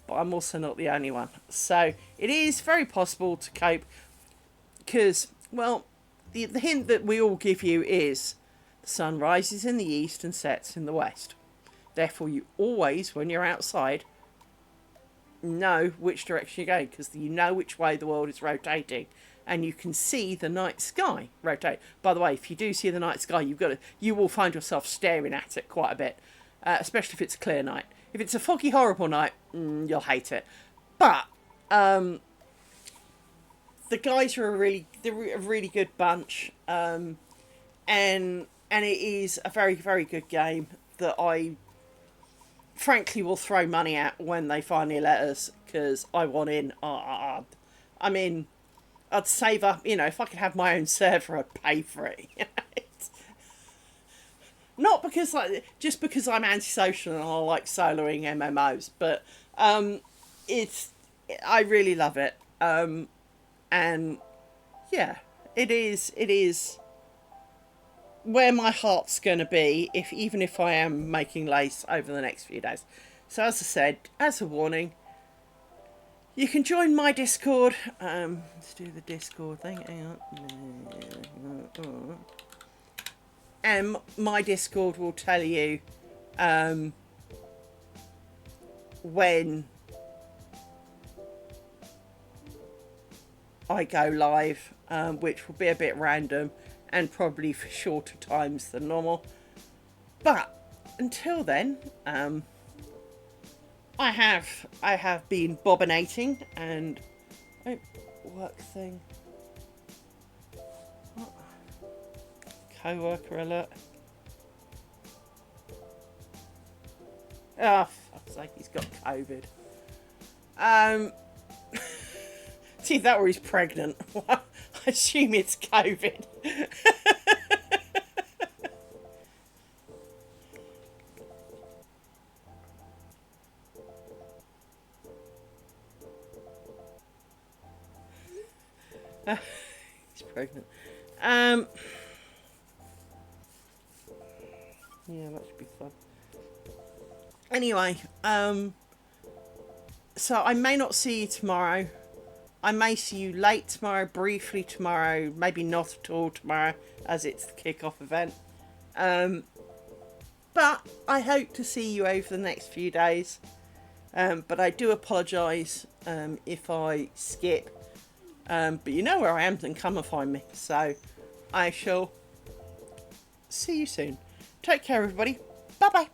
but I'm also not the only one. So, it is very possible to cope because, well, the hint that we all give you is the sun rises in the east and sets in the west. Therefore, you always, when you're outside, know which direction you're going, because you know which way the world is rotating, and you can see the night sky rotate. By the way, if you do see the night sky, you will find yourself staring at it quite a bit, especially if it's a clear night. If it's a foggy, horrible night, you'll hate it. But the guys are they're a really good bunch, and it is a very, very good game that I frankly will throw money at when they finally let us, because I want in. I mean, I'd save up, if I could have my own server, I'd pay for it. Not because, just because I'm antisocial and I like soloing MMOs, but I really love it. And yeah, it is where my heart's going to be, even if I am making lace over the next few days. So as I said, as a warning, you can join my Discord. Let's do the Discord thing. Hang on. And my Discord will tell you when I go live, which will be a bit random and probably for shorter times than normal. But until then, I have been bobbinating and work thing. What? Co-worker alert. Oh, fuck's sake, he's got COVID. See that, or he's pregnant. I assume it's COVID. He's pregnant. Yeah, that should be fun. Anyway, so I may not see you tomorrow. I may see you late tomorrow, briefly tomorrow, maybe not at all tomorrow, as it's the kick-off event. But I hope to see you over the next few days. But I do apologise if I skip. But you know where I am, then come and find me. So I shall see you soon. Take care, everybody. Bye-bye.